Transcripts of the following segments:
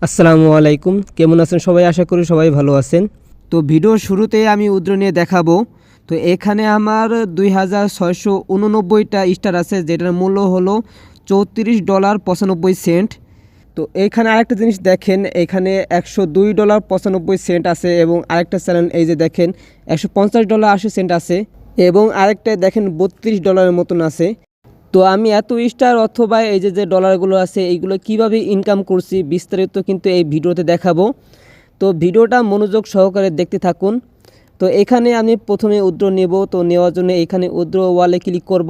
আসসালামু আলাইকুম, কেমন আছেন সবাই? আশা করি সবাই ভালো আছেন। তো ভিডিওর শুরুতে আমি উইথড্র নিয়ে দেখাবো। তো এখানে আমার 2689টা স্টার আছে, যেটার মূল্য হলো $34.95। তো এখানে আরেকটা জিনিস দেখেন, এখানে $102.95 আছে এবং আরেকটা চ্যানেল এই যে দেখেন $150.80 আছে এবং আরেকটা দেখেন $32 মতন আছে। তো আমি এত স্টার অথবা এই যে ডলারগুলো আছে এইগুলো কিভাবে ইনকাম করছি বিস্তারিত কিন্তু এই ভিডিওতে দেখাবো। তো ভিডিওটা মনোযোগ সহকারে দেখতে থাকুন। তো এখানে আমি প্রথমে উইথড্র নেব। তো নেওয়ার জন্য এখানে উইথড্র ওয়ালে ক্লিক করব।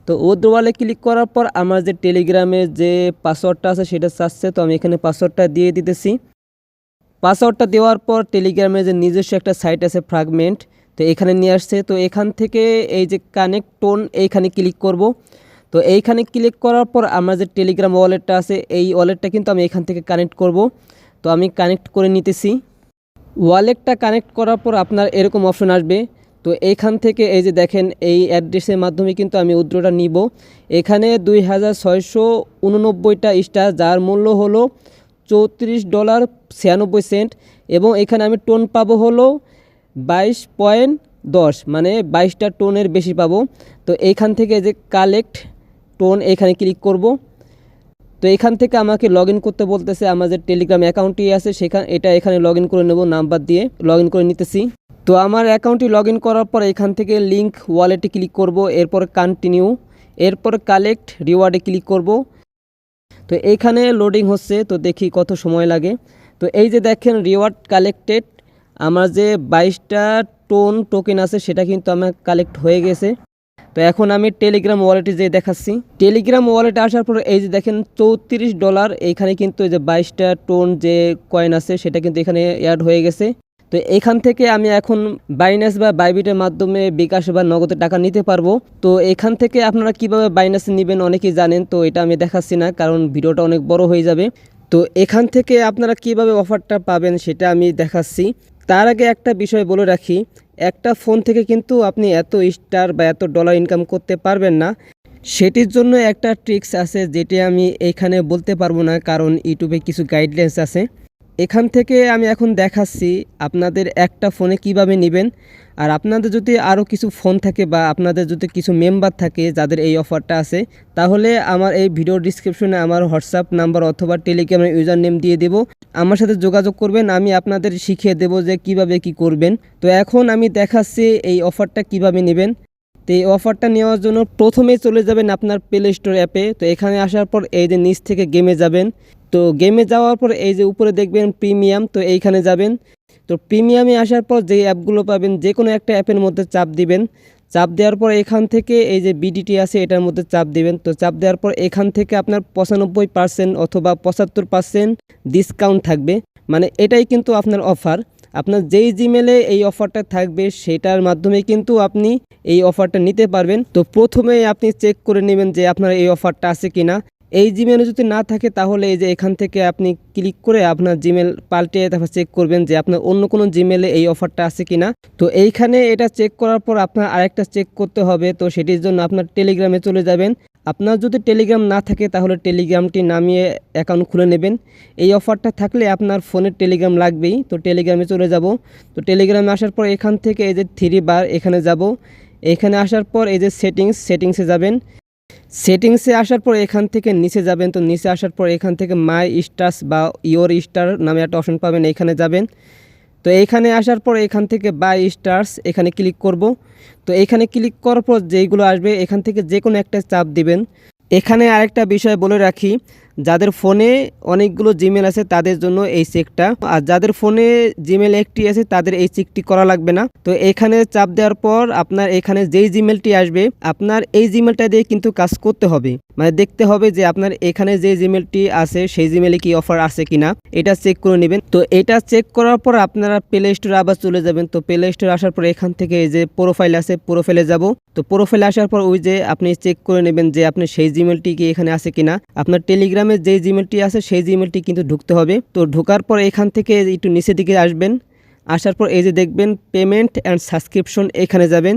তো উইথড্র ওয়ালে ক্লিক করার পর আমার যে টেলিগ্রামের যে পাসওয়ার্ডটা আছে সেটা চাচ্ছে, তো আমি এখানে পাসওয়ার্ডটা দিয়ে দিতেছি। পাসওয়ার্ডটা দেওয়ার পর টেলিগ্রামের যে নিজস্ব একটা সাইট আছে ফ্র্যাগমেন্ট, তো এখানে নিয়ে আসছে। তো এখান থেকে এই যে কানেক্ট টোন এইখানে ক্লিক করব। তো এইখানে ক্লিক করার পর আমার যে টেলিগ্রাম ওয়ালেটটা আছে এই ওয়ালেটটা কিন্তু আমি এখান থেকে কানেক্ট করব। তো আমি কানেক্ট করে নিতেছি। ওয়ালেটটা কানেক্ট করার পর আপনার এরকম অপশন আসবে। তো এইখান থেকে এই যে দেখেন এই অ্যাড্রেসের মাধ্যমে কিন্তু আমি উইথড্রটা নিব। এখানে 2689টা স্টার, যার মূল্য হলো $34.96 এবং এখানে আমি টোন পাবো হলো 22.10, মানে 22টা টোনের বেশি পাবো। তো এইখান থেকে যে কালেক্ট টোন এখানে ক্লিক করব। তো এখান থেকে আমাকে লগ ইন করতে বলতেছে। আমার যে টেলিগ্রাম অ্যাকাউন্টটি আছে এখানে লগ ইন করে নেব, নাম্বার দিয়ে লগ ইন করে নিতেছি। তো আমার অ্যাকাউন্টটি লগ ইন করার পর এখান থেকে লিঙ্ক ওয়ালেটে ক্লিক করব, এরপর কন্টিনিউ, এরপর কালেক্ট রিওয়ার্ডে ক্লিক করব। তো এইখানে লোডিং হচ্ছে, তো দেখি কত সময় লাগে। তো এই যে দেখেন রিওয়ার্ড কালেক্টেড, আমার যে 22টা টোকেন আছে সেটা কিন্তু আমার কালেক্ট হয়ে গেছে। তো এখন আমি টেলিগ্রাম ওয়ালেটে যেয়ে দেখাচ্ছি। টেলিগ্রাম ওয়ালেটে আসার পর এই যে দেখেন $34, এইখানে কিন্তু এই যে 22টা যে কয়েন আছে সেটা কিন্তু এখানে অ্যাড হয়ে গেছে। তো এখান থেকে আমি এখন বাইন্যান্স বা বাইবিটের মাধ্যমে বিকাশ বা নগদে টাকা নিতে পারবো। তো এখান থেকে আপনারা কিভাবে বাইন্যান্সে নেবেন অনেকেই জানেন, তো এটা আমি দেখাচ্ছি না কারণ ভিডিওটা অনেক বড় হয়ে যাবে। তো এখান থেকে আপনারা কিভাবে অফারটা পাবেন সেটা আমি দেখাচ্ছি। তার আগে একটা বিষয় বলে রাখি, একটা ফোন থেকে কিন্তু আপনি এত স্টার বা এত ডলার ইনকাম করতে পারবেন না। সেটির জন্য একটা ট্রিক্স আছে যেটি আমি এখানে বলতে পারবো না, কারণ ইউটিউবে কিছু গাইডলাইন্স আছে। এখান থেকে আমি এখন দেখাচ্ছি আপনাদের একটা ফোনে কিভাবে নেবেন। আর আপনাদের যদি আরও কিছু ফোন থাকে বা আপনাদের যদি কিছু মেম্বার থাকে যাদের এই অফারটা আছে, তাহলে আমার এই ভিডিও ডিসক্রিপশনে আমার হোয়াটসঅ্যাপ নাম্বার অথবা টেলিগ্রামের ইউজার নেম দিয়ে দেব। আমার সাথে যোগাযোগ করবেন, আমি আপনাদের শিখিয়ে দেব যে কিভাবে কি করবেন। তো এখন আমি দেখাচ্ছি এই অফারটা কিভাবে নেবেন। তো এই অফারটা নেওয়ার জন্য প্রথমে চলে যাবেন আপনার প্লে স্টোর অ্যাপে। তো এখানে আসার পর এই যে নিচ থেকে গেমে যাবেন। তো গেমে যাওয়ার পর এই যে উপরে দেখবেন প্রিমিয়াম, তো এইখানে যাবেন। তো প্রিমিয়ামে আসার পর যে অ্যাপগুলো পাবেন যে কোনো একটা অ্যাপের মধ্যে চাপ দিবেন। চাপ দেওয়ার পর এখান থেকে এই যে বিডিটি আছে এটার মধ্যে চাপ দিবেন। তো চাপ দেওয়ার পর এখান থেকে আপনার 95% অথবা 75% ডিসকাউন্ট থাকবে, মানে এটাই কিন্তু আপনার অফার। আপনার যেই জিমেলে এই অফারটা থাকবে সেটার মাধ্যমে কিন্তু আপনি এই অফারটা নিতে পারবেন। তো প্রথমে আপনি চেক করে নেবেন যে আপনার এই অফারটা আছে কিনা। এই জিমেলে যদি না থাকে তাহলে এই যে এখান থেকে আপনি ক্লিক করে আপনার জিমেল পাল্টে তারপর চেক করবেন যে আপনার অন্য কোনো জিমেলে এই অফারটা আছে কিনা। তো এইখানে এটা চেক করার পর আপনার আরেকটা চেক করতে হবে। তো সেটির জন্য আপনার টেলিগ্রামে চলে যাবেন। আপনার যদি টেলিগ্রাম না থাকে তাহলে টেলিগ্রামটি নামিয়ে অ্যাকাউন্ট খুলে নেবেন। এই অফারটা থাকলে আপনার ফোনের টেলিগ্রাম লাগবেই। তো টেলিগ্রামে চলে যাব। তো টেলিগ্রামে আসার পর এখান থেকে এই যে 3 বার এখানে যাব। এখানে আসার পর এই যে সেটিংসে যাবেন। সেটিংসে আসার পর এখান থেকে নিচে যাবেন। তো নিচে আসার পর এখান থেকে মাই স্টার্স বা ইওর স্টার নামে একটা অপশন পাবেন, এখানে যাবেন। তো এইখানে আসার পর এখান থেকে বাই স্টার্স এখানে ক্লিক করব। তো এখানে ক্লিক করার পর যেইগুলো আসবে এখান থেকে যে কোনো একটা চাপ দিবেন। এখানে আরেকটা বিষয় বলে রাখি, যাদের ফোনে অনেকগুলো জিমেল আছে তাদের জন্য এই চেকটা, আর যাদের ফোনে জিমেল একটি আছে তাদের এই চেকটি করা লাগবে না। তো এখানে চাপ দেওয়ার পর আপনার এখানে যেই জিমেলটি আসবে আপনার এই জিমেলটা দিয়ে কিন্তু কাজ করতে হবে, মানে দেখতে হবে যে আপনার এখানে যে জিমেলটি আছে সেই জিমেলে কি অফার আছে কিনা এটা চেক করে নেবেন। তো এটা চেক করার পর আপনারা প্লে স্টোরে আবার চলে যাবেন। তো প্লে স্টোরে আসার পর এখান থেকে এই যে প্রোফাইল আছে প্রোফাইলে যাব। তো প্রোফাইলে আসার পর ওই যে আপনি চেক করে নেবেন যে আপনি সেই জিমেলটি কি এখানে আছে কিনা। আপনার টেলিগ্রামে যে জিমেলটি আছে সেই জিমেলটি কিন্তু ঢুকতে হবে। তো ঢোকার পর এখান থেকে একটু নিচের দিকে আসবেন। আসার পর এই যে দেখবেন পেমেন্ট অ্যান্ড সাবস্ক্রিপশন এখানে যাবেন।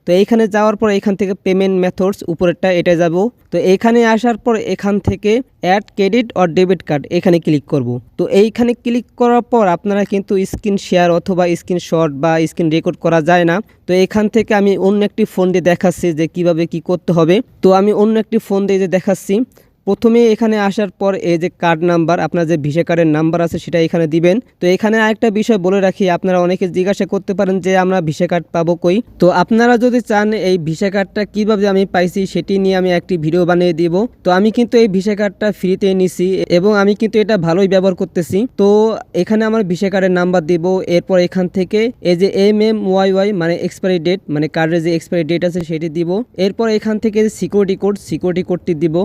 তো এইখানে যাওয়ার পর এখান থেকে পেমেন্ট মেথডস উপরেরটা এটা যাব। তো এইখানে আসার পর এখান থেকে add credit or debit card এখানে ক্লিক করব। তো এইখানে ক্লিক করার পর আপনারা কিন্তু স্ক্রিন শেয়ার অথবা স্ক্রিনশট বা স্ক্রিন রেকর্ড করা যায় না। তো এখান থেকে আমি অন্য একটি ফোন দিয়ে দেখাচ্ছি যে কিভাবে কি করতে হবে। তো আমি অন্য একটি ফোন দিয়ে যে দেখাচ্ছি। প্রথমে এখানে আসার পর এই যে কার্ড নাম্বার, আপনার যে ভিসা কার্ডের নাম্বার আছে সেটা এখানে দিবেন। তো এখানে আরেকটা বিষয় বলে রাখি, আপনারা অনেকে জিজ্ঞাসা করতে পারেন যে আমরা ভিসা কার্ড পাবো কই। তো আপনারা যদি চান এই ভিসা কার্ডটা কিভাবে আমি পাইছি সেটি নিয়ে আমি একটি ভিডিও বানিয়ে দিব। তো আমি কিন্তু এই ভিসা কার্ডটা ফ্রিতে নিছি এবং আমি কিন্তু এটা ভালোই ব্যবহার করতেছি। তো এখানে আমার ভিসা কার্ডের নাম্বার দিব। এরপর এখান থেকে এই যে MMYY মানে এক্সপায়ারি ডেট, মানে কার্ডের যে এক্সপায়ারি ডেট আছে সেটি দিব। এরপর এখান থেকে সিকিউরিটি কোডটি দিব।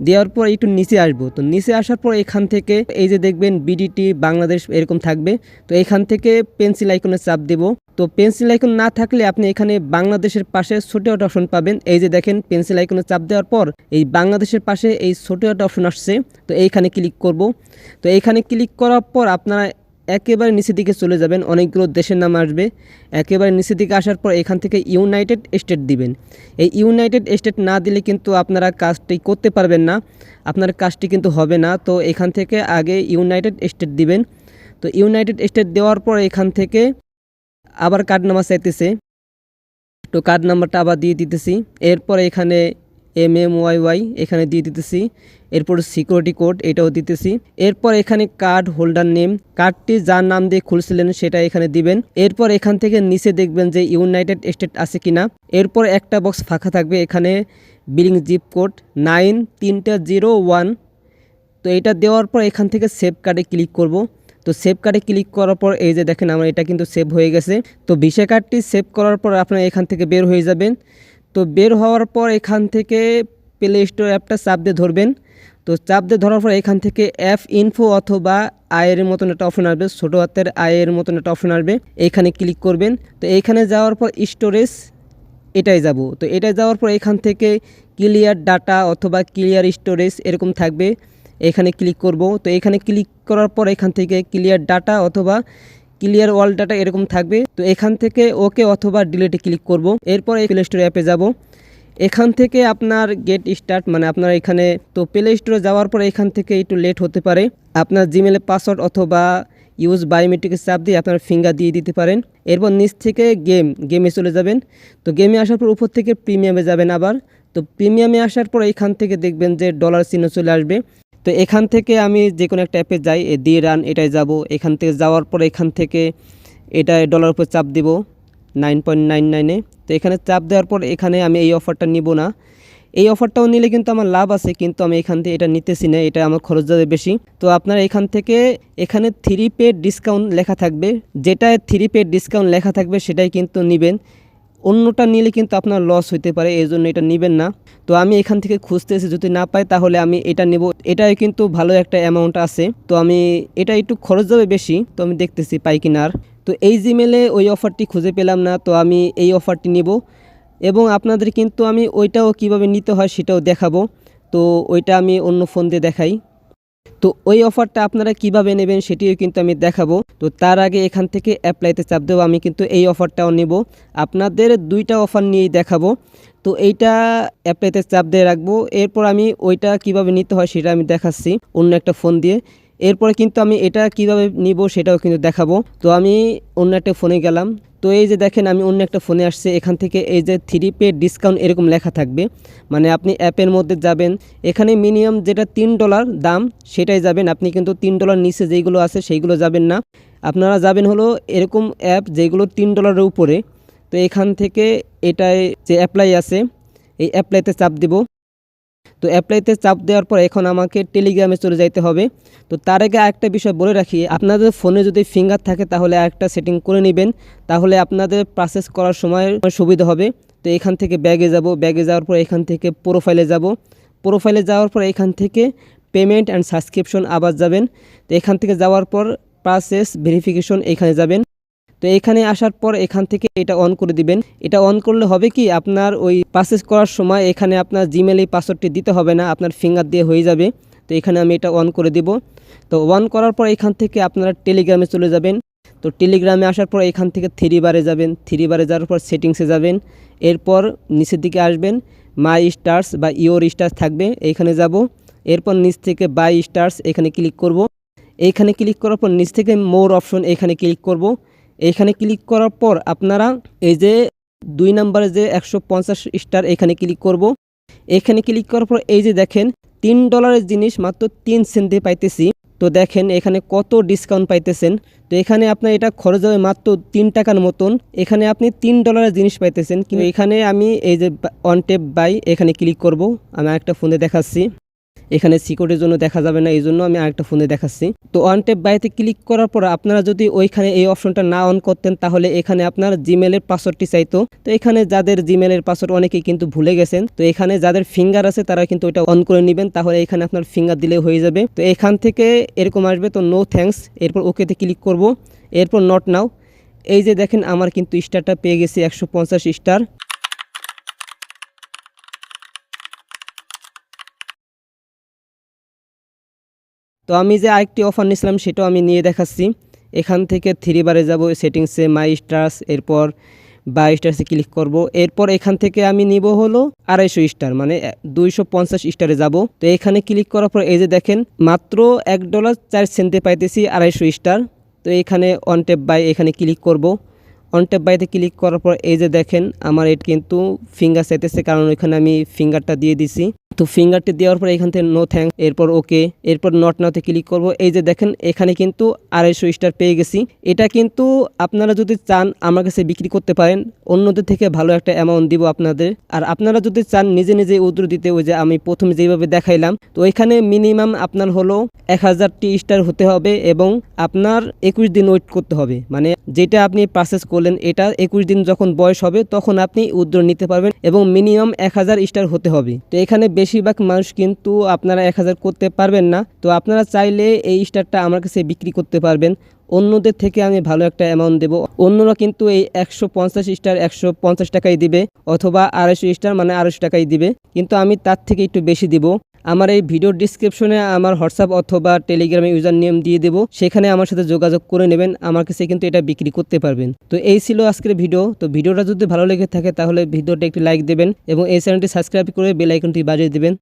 দেওয়ার পর একটু নিচে আসবো। তো নিচে আসার পর এখান থেকে এই যে দেখবেন বিডিটি বাংলাদেশ এরকম থাকবে। তো এখান থেকে পেন্সিল আইকনে চাপ দেব। তো পেন্সিল আইকন না থাকলে আপনি এখানে বাংলাদেশের পাশে ছোট একটা অপশন পাবেন। এই যে দেখেন পেন্সিল আইকনে চাপ দেওয়ার পর এই বাংলাদেশের পাশে এই ছোট একটা অপশন আসছে। তো এইখানে ক্লিক করব। তো এইখানে ক্লিক করার পর আপনারা একেবারে নিচের দিকে চলে যাবেন, অনেকগুলো দেশের নাম আসবে। একেবারে নিচের দিকে আসার পর এখান থেকে ইউনাইটেড স্টেট দিবেন। এই ইউনাইটেড স্টেট না দিলে কিন্তু আপনারা কাজটি করতে পারবেন না, আপনার কাজটি কিন্তু হবে না। তো এখান থেকে আগে ইউনাইটেড স্টেট দিবেন। তো ইউনাইটেড স্টেট দেওয়ার পর এখান থেকে আবার কার্ড নাম্বার চাইতেছে। তো কার্ড নাম্বারটা আবার দিয়ে দিতেছি। এরপর এখানে MMYY এখানে দিয়ে দিতেছি। এরপর সিকিউরিটি কোড এটাও দিতেছি। এরপর এখানে কার্ড হোল্ডার নেম, কার্ডটি যার নাম দিয়ে খুলছিলেন সেটা এখানে দিবেন। এরপর এখান থেকে নিচে দেখবেন যে ইউনাইটেড স্টেট আছে কিনা। এরপর একটা বক্স ফাঁকা থাকবে, এখানে বিলিং জিপ কোড 9301। তো এটা দেওয়ার পর এখান থেকে সেভ কার্ডে ক্লিক করব। তো সেভ কার্ডে ক্লিক করার পর এই যে দেখেন আমার এটা কিন্তু সেভ হয়ে গেছে। তো ভিসা কার্ডটি সেভ করার পর আপনারা এখান থেকে বের হয়ে যাবেন। তো বের হওয়ার পর এখান থেকে প্লে স্টোর অ্যাপটা চাপ দিয়ে ধরবেন। তো চাপ দিয়ে ধরার পর এখান থেকে অ্যাপ ইনফো অথবা আয়ের মতন একটা অপশন আসবে, ছোটো হাতের আয়ের মতন একটা অপশন আসবে, এইখানে ক্লিক করবেন। তো এইখানে যাওয়ার পর স্টোরেজ এটাই যাব। তো এটাই যাওয়ার পর এখান থেকে ক্লিয়ার ডাটা অথবা ক্লিয়ার স্টোরেজ এরকম থাকবে, এখানে ক্লিক করব। তো এখানে ক্লিক করার পর এখান থেকে ক্লিয়ার ডাটা অথবা ক্লিয়ার অল ডাটা এরকম থাকবে। তো এখান থেকে ওকে অথবা ডিলিটে ক্লিক করব। এরপর এই প্লে স্টোর অ্যাপে যাব। এখান থেকে আপনার গেট স্টার্ট মানে আপনার এখানে তো প্লে স্টোরে যাওয়ার পর এখান থেকে একটু লেট হতে পারে। আপনার জিমেলে পাসওয়ার্ড অথবা ইউজ বায়োমেট্রিকের চাপ দিয়ে আপনার ফিঙ্গার দিয়ে দিতে পারেন। এরপর নিচ থেকে গেমে চলে যাবেন। তো গেমে আসার পর উপর থেকে প্রিমিয়ামে যাবেন আবার। তো প্রিমিয়ামে আসার পর এখান থেকে দেখবেন যে ডলার চিহ্ন চলে আসবে। তো এখান থেকে আমি যে কোনো একটা অ্যাপে যাই, দিয়ে রান এটাই যাব। এখান থেকে যাওয়ার পর এখান থেকে এটাই ডলার উপর চাপ দিব 9.99-এ। তো এখানে চাপ দেওয়ার পর এখানে আমি এই অফারটা নিব না। এই অফারটাও নিলে কিন্তু আমার লাভ আছে, কিন্তু আমি এখান থেকে এটা নিতেছি না, এটা আমার খরচ যাবে বেশি। তো আপনারা এখান থেকে এখানে 3 পেড ডিসকাউন্ট লেখা থাকবে, যেটা 3 পেড ডিসকাউন্ট লেখা থাকবে সেটাই কিন্তু নেবেন। অন্যটা নিলে কিন্তু আপনার লস হইতে পারে, এই জন্য এটা নেবেন না। তো আমি এখান থেকে খুঁজতেছি, যদি না পাই তাহলে আমি এটা নেব। এটাই কিন্তু ভালো একটা অ্যামাউন্ট আছে, তো আমি এটা একটু খরচ যাবে বেশি, তো আমি দেখতেছি পাই কিনা। তো এই জিমেলে ওই অফারটি খুঁজে পেলাম না, তো আমি এই অফারটি নেব এবং আপনাদের কিন্তু আমি ওইটাও কিভাবে নিতে হয় সেটাও দেখাবো। তো ওইটা আমি অন্য ফোন দিয়ে দেখাই। তো ওই অফারটা আপনারা কিভাবে নেবেন সেটিও কিন্তু আমি দেখাবো। তো তার আগে এখান থেকে অ্যাপ্লাইতে চাপ দেবো। আমি কিন্তু এই অফারটাও নেব, আপনাদের দুইটা অফার নিয়েই দেখাবো। তো এইটা অ্যাপ্লাইতে চাপ দিয়ে রাখবো। এরপর আমি ওইটা কিভাবে নিতে হয় সেটা আমি দেখাচ্ছি অন্য একটা ফোন দিয়ে। এরপরে কিন্তু আমি এটা কিভাবে নিব সেটাও কিন্তু দেখাবো। তো আমি অন্য একটা ফোনে গেলাম। তো এই যে দেখেন আমি অন্য একটা ফোনে আসছে, এখান থেকে এই যে 3 পেড ডিসকাউন্ট এরকম লেখা থাকবে, মানে আপনি অ্যাপের মধ্যে যাবেন, এখানে মিনিমাম যেটা $3 দাম সেটাই যাবেন। আপনি কিন্তু $3 নিচে যেইগুলো আছে সেইগুলো যাবেন না, আপনারা যাবেন হলো এরকম অ্যাপ যেগুলো $3 উপরে। তো এখান থেকে এটাই যে অ্যাপ্লাই আছে এই অ্যাপ্লাইতে চাপ দিব। তো অ্যাপ্লাইতে চাপ দেওয়ার পর এখন আমাকে টেলিগ্রামে চলে যাইতে হবে। তো তার আগে আরেকটা বিষয় বলে রাখি, আপনাদের ফোনে যদি ফিঙ্গার থাকে তাহলে আরেকটা সেটিং করে নেবেন, তাহলে আপনাদের প্রসেস করার সময় সুবিধা হবে। তো এখান থেকে ব্যাগে যাব, ব্যাগে যাওয়ার পর এখান থেকে প্রোফাইলে যাব, প্রোফাইলে যাওয়ার পর এখান থেকে পেমেন্ট অ্যান্ড সাবস্ক্রিপশন আবার যাবেন। তো এখান থেকে যাওয়ার পর প্রসেস ভেরিফিকেশন এখানে যাবেন। তো এখানে আসার পর এখান থেকে এটা অন করে দিবেন। এটা অন করলে হবে কি, আপনার ওই প্রসেস করার সময় এখানে আপনার জিমেলে পাসওয়ার্ডটি দিতে হবে না, আপনার ফিঙ্গার দিয়ে হয়ে যাবে। তো এখানে আমি এটা অন করে দিব। তো অন করার পর এখান থেকে আপনারা টেলিগ্রামে চলে যাবেন। তো টেলিগ্রামে আসার পর এখান থেকে 3 বারে যাবেন, 3 বারে যাওয়ার পর সেটিংসে যাবেন, এরপর নিচের দিকে আসবেন, মাই স্টার্স বা ইওর স্টার্স থাকবে, এইখানে যাব। এরপর নিচ থেকে বাই স্টার্স এখানে ক্লিক করব। এইখানে ক্লিক করার পর নিচ থেকে মোর অপশন এখানে ক্লিক করব। এখানে ক্লিক করার পর আপনারা এই যে 2 নম্বরে যে 150 স্টার এখানে ক্লিক করব। এখানে ক্লিক করার পর এই যে দেখেন $3 জিনিস মাত্র 3 সেন্টে পাইতেছি। তো দেখেন এখানে কত ডিসকাউন্ট পাইতেছেন। তো এখানে আপনার এটা খরচ হবে মাত্র 3 টাকার মতন। এখানে আপনি $3 জিনিস পাইতেছেন। কিন্তু এখানে আমি এই যে অন ট্যাপ বাই এখানে ক্লিক করব। আমি আরেকটা ফোনে দেখাচ্ছি, এখানে সিকিউরিটির জন্য দেখা যাবে না, এই জন্য আমি আরেকটা ফোনে দেখাচ্ছি। তো অন ট্যাপ বাইতে ক্লিক করার পর আপনারা যদি ওইখানে এই অপশনটা না অন করতেন তাহলে এখানে আপনার জিমেলের পাসওয়ার্ডটি চাইতো। তো এখানে যাদের জিমেলের পাসওয়ার্ড অনেকেই কিন্তু ভুলে গেছেন, তো এখানে যাদের ফিঙ্গার আছে তারা কিন্তু ওইটা অন করে নেবেন, তাহলে এখানে আপনার ফিঙ্গার দিলে হয়ে যাবে। তো এখান থেকে এরকম আসবে, তো নো থ্যাঙ্কস, এরপর ওকেতে ক্লিক করব, এরপর নট নাও। এই যে দেখেন আমার কিন্তু স্টারটা পেয়ে গেছি 150 স্টার। তো আমি যে আরেকটি অফার নিয়েছিলাম সেটাও আমি নিয়ে দেখাচ্ছি। এখান থেকে 3 বারে যাব, সেটিংসে মাই স্টার্স, এরপর বাই স্টার্সে ক্লিক করব। এরপর এখান থেকে আমি নিব হলো 250 স্টার, মানে 250 স্টারে যাব। তো এখানে ক্লিক করার পর এই যে দেখেন মাত্র $1.04 পাইতেছি 250 স্টার। তো এখানে অন ট্যাপ বাই এখানে ক্লিক করব। অন ট্যাপ বাইতে ক্লিক করার পর এই যে দেখেন আমার এটা কিন্তু ফিঙ্গার চাইতেছে, কারণ ওইখানে আমি ফিঙ্গারটা দিয়ে দিছি। তো ফিঙ্গারটি দেওয়ার পর এখান থেকে নো থ্যাঙ্ক, এরপর ওকে, এরপর নট নাওতে ক্লিক করব। এই যে দেখেন এখানে কিন্তু 250 স্টার পেয়ে গেছি। এটা কিন্তু আপনারা যদি চান আমার কাছে বিক্রি করতে পারেন, অন্যদের থেকে ভালো একটা অ্যামাউন্ট দিব আপনাদের। আর আপনারা যদি চান নিজে নিজে উদ্র দিতে, ওই যে আমি প্রথমে যেভাবে দেখাইলাম, তো এখানে মিনিমাম আপনার হলো 1000টি স্টার হতে হবে এবং আপনার 21 দিন ওয়েট করতে হবে। মানে যেটা আপনি পারচেস করলেন এটা 21 দিন যখন বয়স হবে তখন আপনি উদ্র নিতে পারবেন এবং মিনিমাম 1000 স্টার হতে হবে। তো এখানে বেশিরভাগ মানুষ কিন্তু আপনারা 1000 করতে পারবেন না। তো আপনারা চাইলে এই স্টারটা আমার কাছে বিক্রি করতে পারবেন, অন্যদের থেকে আমি ভালো একটা অ্যামাউন্ট দেব। অন্যরা কিন্তু এই 150 স্টার 150 টাকায় দিবে, অথবা 250 স্টার মানে 250 টাকায় দিবে, কিন্তু আমি তার থেকে একটু বেশি দিব। আমার এই ভিডিওর ডিসক্রিপশনে আমার হোয়াটসঅ্যাপ অথবা টেলিগ্রামে ইউজার নেম দিয়ে দেবো, সেখানে আমার সাথে যোগাযোগ করে নেবেন, আমার কাছে কিন্তু এটা বিক্রি করতে পারবেন। তো এই ছিল আজকের ভিডিও। তো ভিডিওটা যদি ভালো লেগে থাকে তাহলে ভিডিওটা একটি লাইক দেবেন এবং এই চ্যানেলটি সাবস্ক্রাইব করে বেল আইকনটি বাজিয়ে দেবেন।